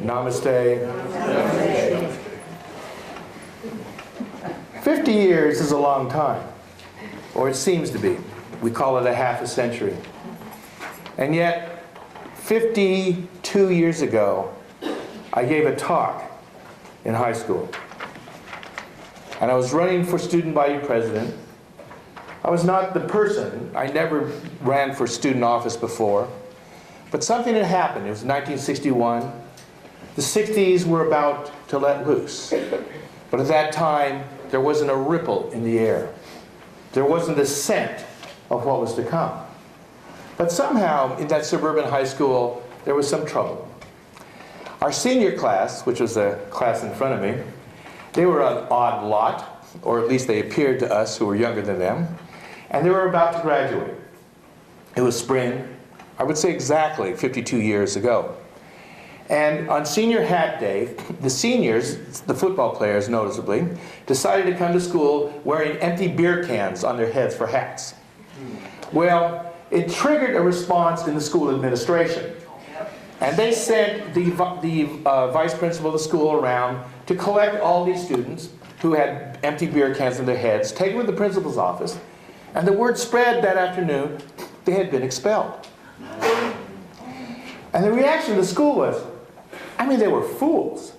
Namaste. 50 years is a long time, or it seems to be. We call it a half a century. And yet, 52 years ago, I gave a talk in high school. And I was running for student body president. I was not the person. I never ran for student office before. But something had happened. It was 1961. The 60s were about to let loose. But at that time, there wasn't a ripple in the air. There wasn't a scent of what was to come. But somehow, in that suburban high school, there was some trouble. Our senior class, which was the class in front of me, they were an odd lot, or at least they appeared to us who were younger than them, and they were about to graduate. It was spring, I would say exactly 52 years ago. And on senior hat day, the seniors, the football players noticeably, decided to come to school wearing empty beer cans on their heads for hats. Well, it triggered a response in the school administration. And they sent the vice principal of the school around to collect all these students who had empty beer cans on their heads, take them to the principal's office, and the word spread that afternoon they had been expelled. And the reaction of the school was, I mean, they were fools,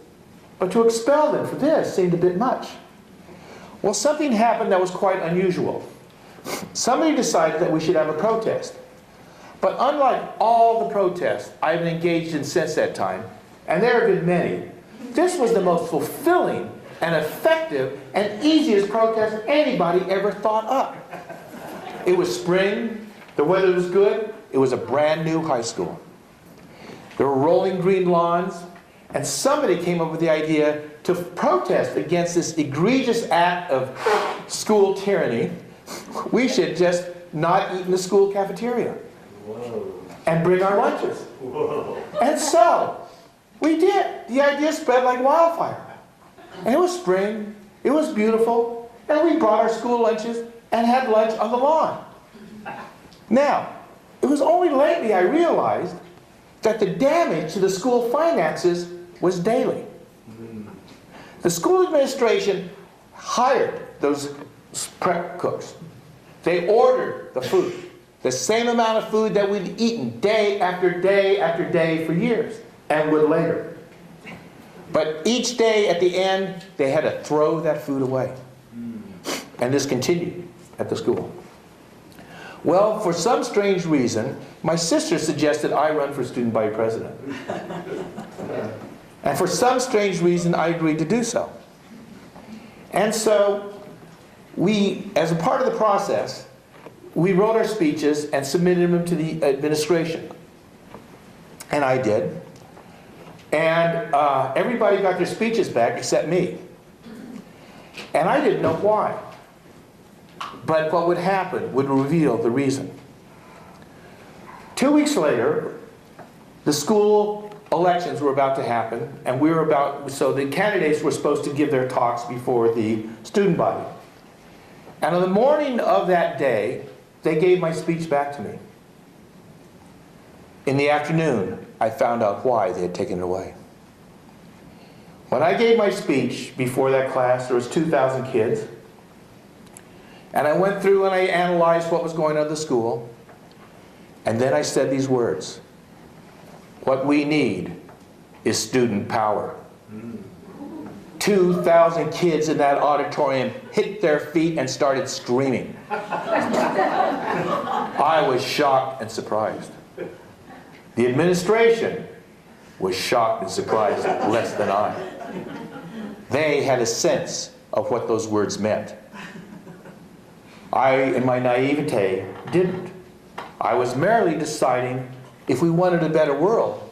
but to expel them for this seemed a bit much. Well, something happened that was quite unusual. Somebody decided that we should have a protest. But unlike all the protests I've been engaged in since that time, and there have been many, this was the most fulfilling and effective and easiest protest anybody ever thought up. It was spring, the weather was good, it was a brand new high school. There were rolling green lawns, and somebody came up with the idea to protest against this egregious act of school tyranny. We should just not eat in the school cafeteria. Whoa. And bring our lunches. Whoa. And so, we did. The idea spread like wildfire. And it was spring, it was beautiful, and we brought our school lunches and had lunch on the lawn. Now, it was only lately I realized that the damage to the school finances was daily. The school administration hired those prep cooks. They ordered the food, the same amount of food that we'd eaten day after day after day for years, and would later. But each day at the end, they had to throw that food away. And this continued at the school. Well, for some strange reason, my sister suggested I run for student body president. And for some strange reason, I agreed to do so. And so, we, as a part of the process, we wrote our speeches and submitted them to the administration. And I did. And everybody got their speeches back except me. And I didn't know why. But what would happen would reveal the reason. 2 weeks later, the school elections were about to happen, and so the candidates were supposed to give their talks before the student body. And on the morning of that day, they gave my speech back to me. In the afternoon, I found out why they had taken it away. When I gave my speech before that class, there was 2,000 kids. And I went through and I analyzed what was going on at the school. And then I said these words. What we need is student power. 2,000 kids in that auditorium hit their feet and started screaming. I was shocked and surprised. The administration was shocked and surprised less than I. They had a sense of what those words meant. I, in my naivete, didn't. I was merely deciding if we wanted a better world,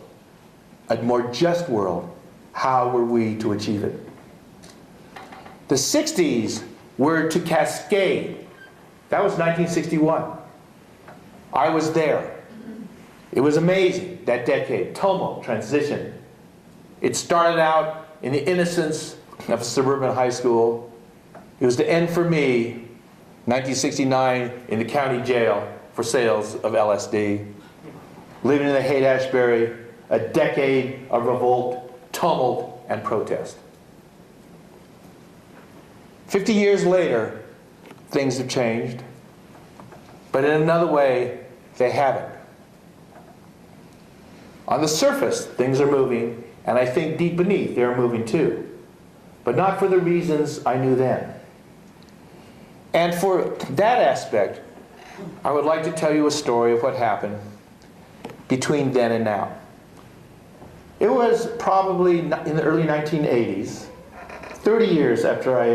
a more just world, how were we to achieve it? The 60s were to cascade. That was 1961. I was there. It was amazing, that decade. Tumult, transition. It started out in the innocence of a suburban high school. It was to end for me 1969 in the county jail for sales of LSD. Living in the Haight-Ashbury, a decade of revolt tumult and protest. 50 years later, things have changed, but in another way, they haven't. On the surface, things are moving, and I think deep beneath, they're moving too. But not for the reasons I knew then. And for that aspect, I would like to tell you a story of what happened between then and now. It was probably in the early 1980s, 30 years after I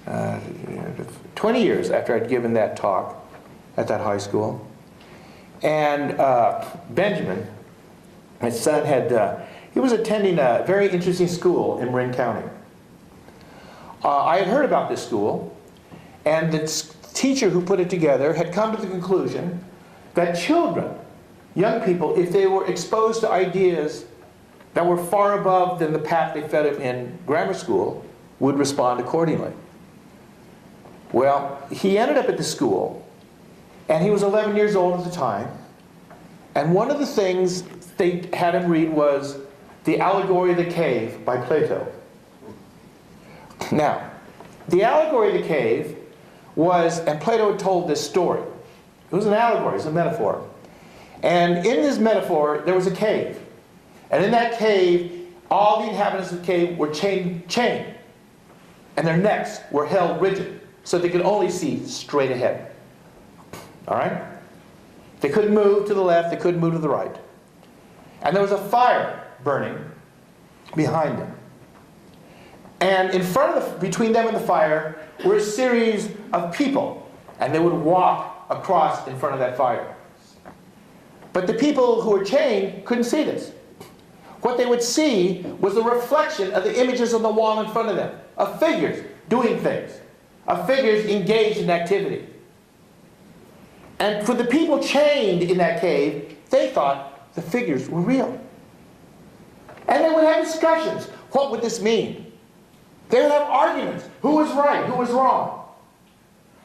had, 20 years after I'd given that talk at that high school. And Benjamin, my son, he was attending a very interesting school in Marin County. I had heard about this school, and the teacher who put it together had come to the conclusion that children, young people, if they were exposed to ideas that were far above than the path they fed them in grammar school, would respond accordingly. Well, he ended up at the school, and he was 11 years old at the time, and one of the things they had him read was The Allegory of the Cave by Plato. Now, the allegory of the cave was, and Plato had told this story. It was an allegory, it was a metaphor. And in this metaphor, there was a cave. And in that cave, all the inhabitants of the cave were chained. And their necks were held rigid, so they could only see straight ahead. All right? They couldn't move to the left, they couldn't move to the right. And there was a fire burning behind them. And in front of between them and the fire were a series of people, and they would walk across in front of that fire. But the people who were chained couldn't see this. What they would see was the reflection of the images on the wall in front of them, of figures doing things, of figures engaged in activity. And for the people chained in that cave, they thought the figures were real. And they would have discussions. What would this mean? They would have arguments. Who was right? Who was wrong?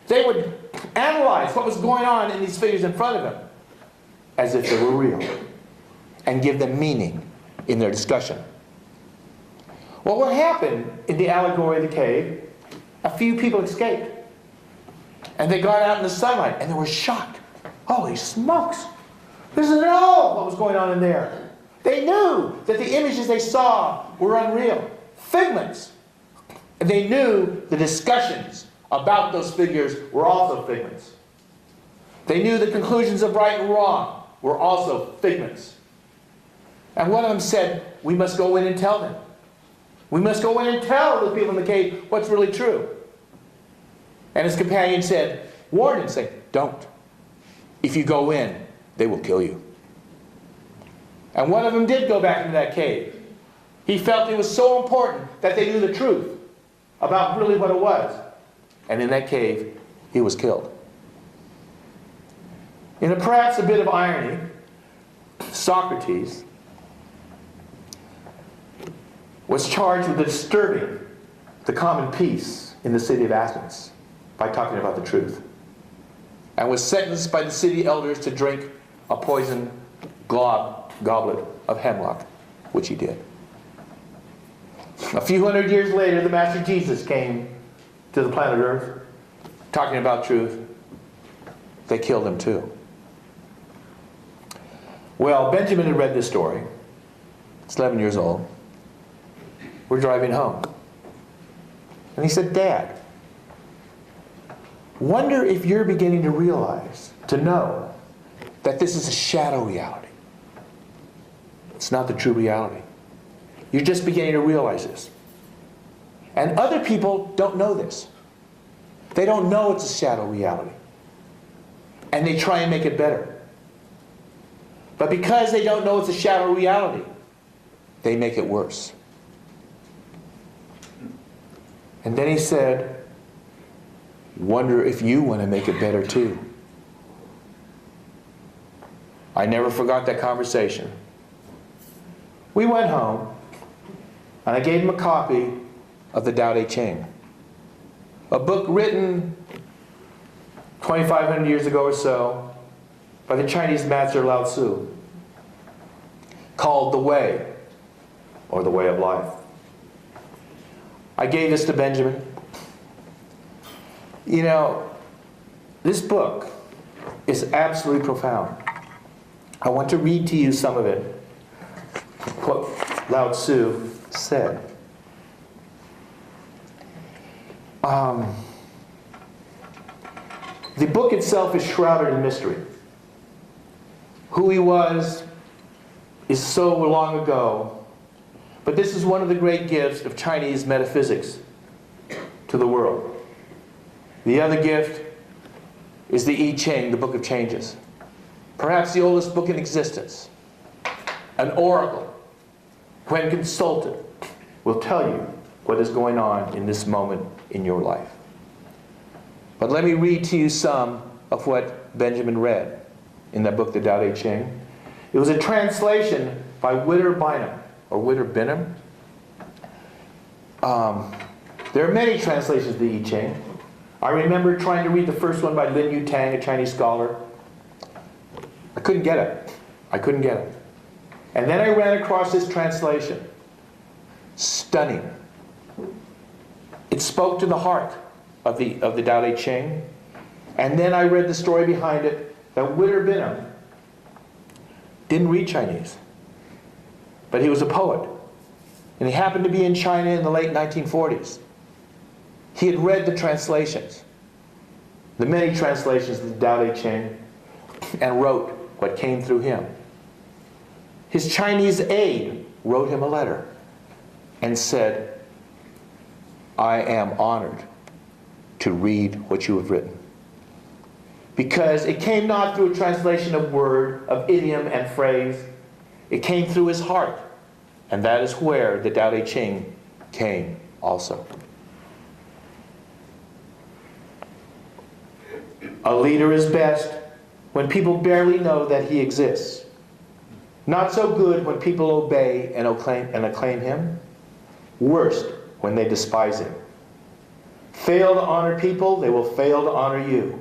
They would analyze what was going on in these figures in front of them as if they were real and give them meaning in their discussion. Well, what happened in the allegory of the cave, a few people escaped. And they got out in the sunlight and they were shocked. Holy smokes! This isn't all what was going on in there. They knew that the images they saw were unreal, figments. And they knew the discussions about those figures were also figments. They knew the conclusions of right and wrong were also figments. And one of them said, we must go in and tell them. We must go in and tell the people in the cave what's really true. And his companion said, warn him, say, don't. If you go in, they will kill you. And one of them did go back into that cave. He felt it was so important that they knew the truth about really what it was. And in that cave, he was killed. In perhaps a bit of irony, Socrates was charged with disturbing the common peace in the city of Athens by talking about the truth, and was sentenced by the city elders to drink a poisoned goblet of hemlock, which he did. A few hundred years later, the Master Jesus came to the planet Earth, talking about truth. They killed him too. Well, Benjamin had read this story. He's 11 years old. We're driving home. And he said, Dad, wonder if you're beginning to realize, to know, that this is a shadow reality. It's not the true reality. You're just beginning to realize this. And other people don't know this. They don't know it's a shadow reality. And they try and make it better. But because they don't know it's a shadow reality, they make it worse. And then he said, wonder if you want to make it better too. I never forgot that conversation. We went home, and I gave him a copy of the Tao Te Ching, a book written 2,500 years ago or so by the Chinese master Lao Tzu, called The Way. or the way of life. I gave this to Benjamin. You know, this book is absolutely profound. I want to read to you some of it, what Lao Tzu said. The book itself is shrouded in mystery. Who he was is so long ago, but this is one of the great gifts of Chinese metaphysics to the world. The other gift is the I Ching, the Book of Changes. Perhaps the oldest book in existence. An oracle, when consulted, will tell you what is going on in this moment in your life. But let me read to you some of what Benjamin read in that book, the Tao Te Ching. It was a translation by Witter Bynum, or Witter Bingham. There are many translations of the I Ching. I remember trying to read the first one by Lin Yu Tang, a Chinese scholar. I couldn't get it. I couldn't get it. And then I ran across this translation. Stunning. It spoke to the heart of the Tao Te Ching. And then I read the story behind it, that Witter Bingham didn't read Chinese, but he was a poet. And he happened to be in China in the late 1940s. He had read the translations, the many translations of the Tao Te Ching, and wrote what came through him. His Chinese aide wrote him a letter and said, I am honored to read what you have written. Because it came not through a translation of word, of idiom and phrase. It came through his heart. And that is where the Tao Te Ching came also. A leader is best when people barely know that he exists. Not so good when people obey and acclaim him. Worst when they despise him. Fail to honor people, they will fail to honor you.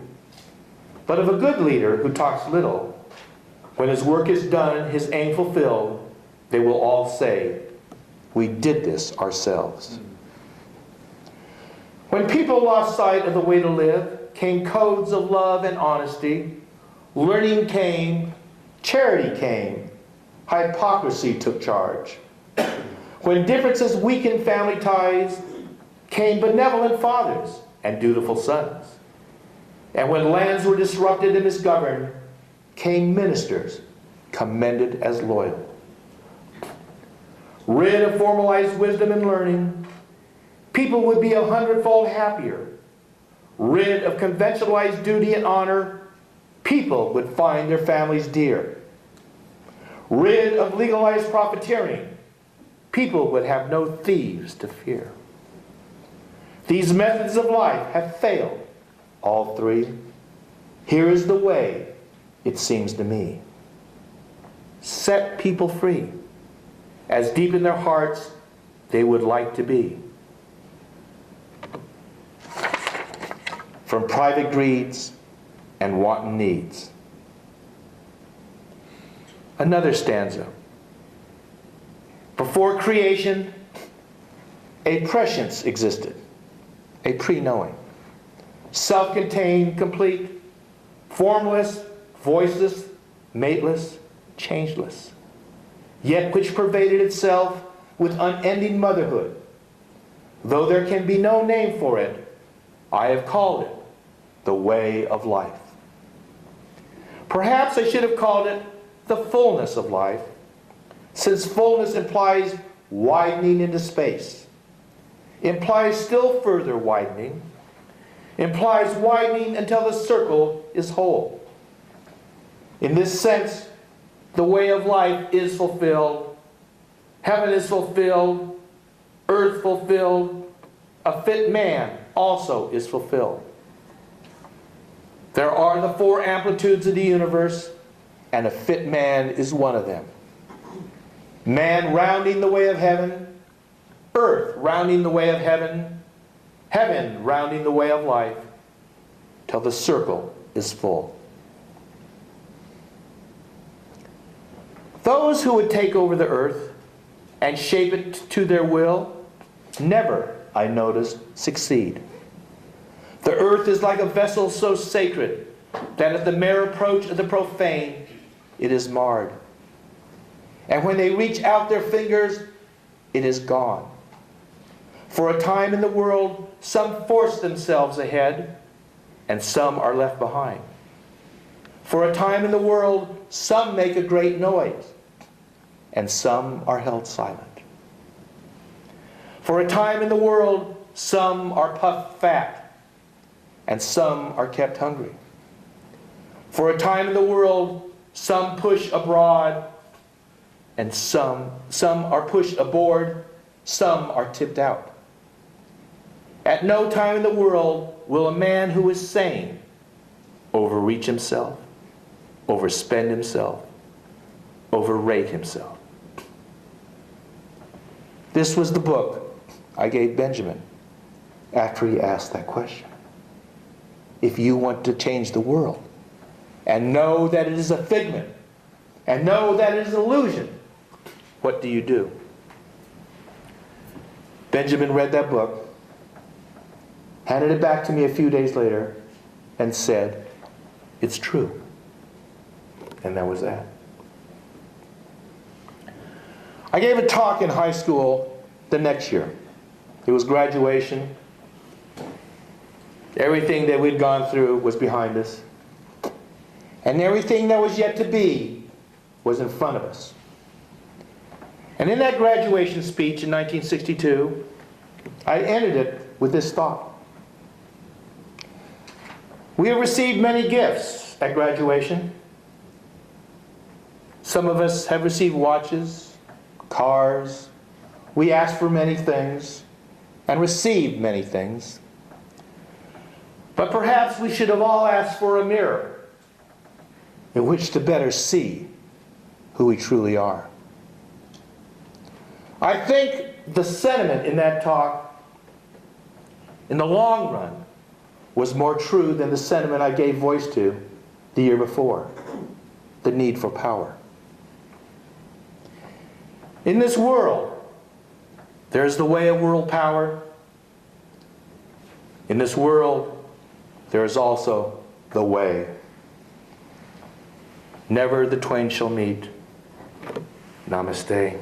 But of a good leader who talks little, when his work is done, his aim fulfilled, they will all say, we did this ourselves. When people lost sight of the way to live, came codes of love and honesty. Learning came, charity came, hypocrisy took charge. When differences weakened family ties, came benevolent fathers and dutiful sons. And when lands were disrupted and misgoverned, came ministers commended as loyal. Rid of formalized wisdom and learning, people would be 100-fold happier. Rid of conventionalized duty and honor, people would find their families dear. Rid of legalized profiteering, people would have no thieves to fear. These methods of life have failed, all three. Here is the way, it seems to me. Set people free, as deep in their hearts they would like to be. From private greeds and wanton needs. Another stanza. Before creation, a prescience existed, a pre-knowing, self-contained, complete, formless, voiceless, mateless, changeless, yet which pervaded itself with unending motherhood. Though there can be no name for it, I have called it the way of life. Perhaps I should have called it the fullness of life, since fullness implies widening into space, implies still further widening, implies widening until the circle is whole. In this sense, the way of life is fulfilled, heaven is fulfilled, earth fulfilled, a fit man also is fulfilled. There are the four amplitudes of the universe, and a fit man is one of them. Man rounding the way of heaven, earth rounding the way of heaven, heaven rounding the way of life, till the circle is full. Those who would take over the earth and shape it to their will never, I noticed, succeed. The earth is like a vessel so sacred that at the mere approach of the profane, it is marred. And when they reach out their fingers, it is gone. For a time in the world, some force themselves ahead, and some are left behind. For a time in the world, some make a great noise, and some are held silent. For a time in the world, some are puffed fat, and some are kept hungry. For a time in the world, some push abroad, and some are pushed aboard, some are tipped out. At no time in the world will a man who is sane overreach himself, overspend himself, overrate himself. This was the book I gave Benjamin after he asked that question. If you want to change the world and know that it is a figment and know that it is an illusion, what do you do? Benjamin read that book, handed it back to me a few days later, and said, "It's true." And that was that. I gave a talk in high school the next year. It was graduation. Everything that we'd gone through was behind us. And everything that was yet to be was in front of us. And in that graduation speech in 1962, I ended it with this thought. We have received many gifts at graduation. Some of us have received watches, cars. We asked for many things and received many things. But perhaps we should have all asked for a mirror in which to better see who we truly are. I think the sentiment in that talk, in the long run, was more true than the sentiment I gave voice to the year before, the need for power. In this world, there's the way of world power. In this world, there is also the way. Never the twain shall meet. Namaste.